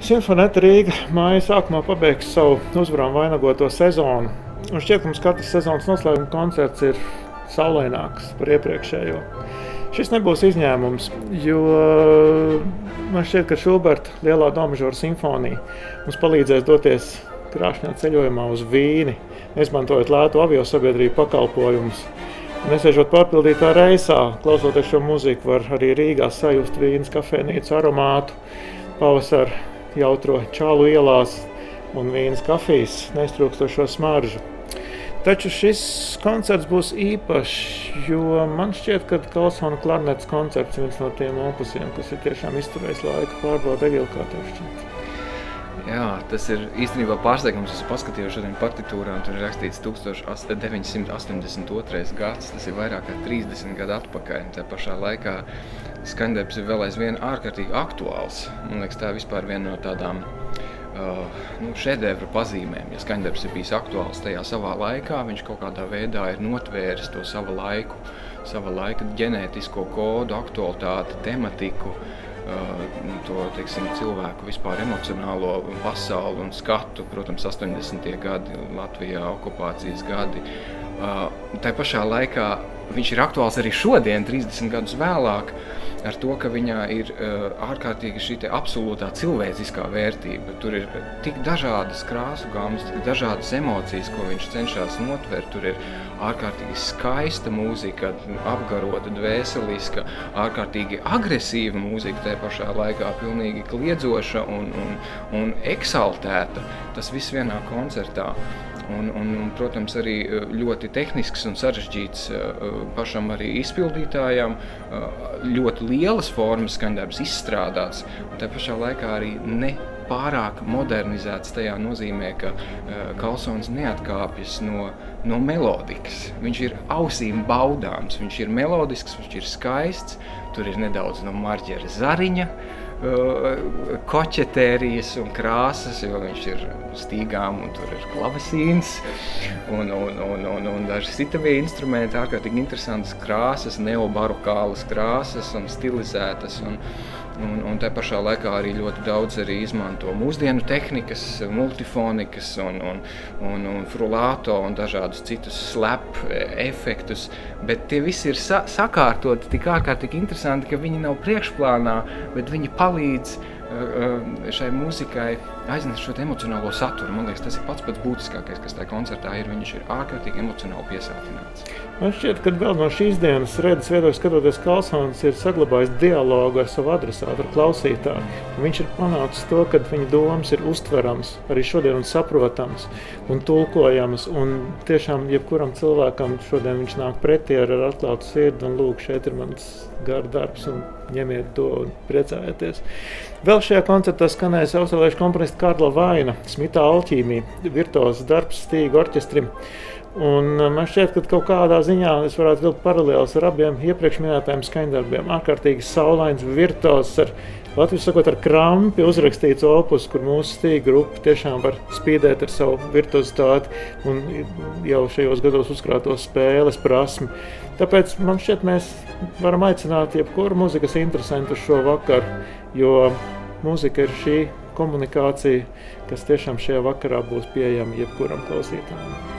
Sinfonēta Rīga māja sākumā pabeigs savu uzvarām vainagoto sezonu. Un šķiet, ka mums katrs sezonas noslēguma koncerts ir saulaināks par iepriekšējo. Šis nebūs izņēmums, jo man šķiet, ka Šuberta lielā domažora simfonija mums palīdzēs doties krāšņā ceļojumā uz Vīni, izmantojot lētu aviosabiedrību pakalpojumus. Nesēžot pārpildītā reisā, klausoties šo muziku, var arī Rīgā sajust Vīnas kafejnīcu aromātu, pavasara jautro čālu ielās un Vīnas kafijas neiztrūkstošo smaržu. Taču šis koncerts būs īpašs, jo man šķiet, ka Karlsona klarnetes koncerts ir viens no tiem opusiem, kas ir tiešām izturējis laika pārbauda. Egil, kā tev šķiet? Jā, tas ir īstenībā pārsteigums. Es paskatījos šodien partitūrā, un tur ir rakstīts 1982. gads. Tas ir vairāk kā 30 gadu atpakaļ. Tā pašā laikā skaņdarbs ir vēl aizvien ārkārtīgi aktuāls. Man liekas, tā vispār viena no tādām šedevra pazīmēm. Ja skaņdarbs ir bijis aktuāls tajā savā laikā, viņš kaut kādā veidā ir notvēris to sava laika ģenētisko kodu, aktualitāti, tematiku, to, teiksim, cilvēku vispār emocionālo pasauli un skatu, protams, 80. gadi Latvijā, okupācijas gadi. Tā pašā laikā viņš ir aktuāls arī šodien, 30 gadus vēlāk, ar to, ka viņā ir ārkārtīgi šī absolūtā cilvēciskā vērtība. Tur ir tik dažādas krāsu gammas, tik dažādas emocijas, ko viņš cenšas notvert. Tur ir ārkārtīgi skaista mūzika, apgarota, dvēseliska, ārkārtīgi agresīva mūzika, tajā pašā laikā pilnīgi kliedzoša un eksaltēta. Tas viss vienā koncertā. Un, protams, arī ļoti tehnisks un sarežģīts pašam arī izpildītājām, ļoti lielas formas skaņdarbs izstrādāts, un tā pašā laikā arī ne pārāk modernizēts tajā nozīmē, ka Karlsons neatkāpjas no melodikas. Viņš ir ausīm baudāms, viņš ir melodisks, viņš ir skaists, tur ir nedaudz no Marģera Zariņa, koķetērijas un krāsas, jo viņš ir stīgām un tur ir klavesīns un daži citādi instrumenti, ārkārtīgi interesantas krāsas, neobarokālas krāsas un stilizētas un tā pašā laikā arī ļoti daudz arī izmanto mūsdienu tehnikas, multifonikas un frulāto un dažādus citus slap efektus, bet tie visi ir sakārtoti tik ārkārtīgi interesanti, ka viņi nav priekšplānā, bet viņi palīdz šai mūzikai aiznest šo emocionālo saturu. Man liekas, tas ir pats būtiskākais, kas tajā koncertā ir. Viņš ir ārkārtīgi emocionāli piesātināts. Man šķiet, ka vēl no šīs dienas redzes viedokļa skatoties, Karlsons ir saglabājis dialogu ar savu adresātu, ar klausītāju. Viņš ir panācis to, ka viņa domas ir uztverams, arī šodien un saprotams un tulkojams. Un tiešām jebkuram cilvēkam šodien viņš nāk pretī ar atklātu sirdi un lūk, šeit ir mans gara darbs un ņemiet to un priecājieties. Vēl šajā koncertā skanēja austrāliešu komponista Karla Vaina, Smita alķīmija, virtuozs darbs stīgu orķestrim. Un man šķiet, ka kaut kādā ziņā es varētu vilkt paralēles ar abiem iepriekš minētajiem skaņdarbiem. Ārkārtīgi saulains, virtuozs ar, latviešu sakot, ar krampi uzrakstīts opus, kur mūsu stīga grupa tiešām var spīdēt ar savu virtuozitāti un jau šajos gados uzkrātos spēles prasmi. Tāpēc man šķiet, mēs varam aicināt jebkuru mūzikas interesantu uz šo vakaru, jo mūzika ir šī komunikācija, kas tiešām šajā vakarā būs pieejama jebkuram klausītājam.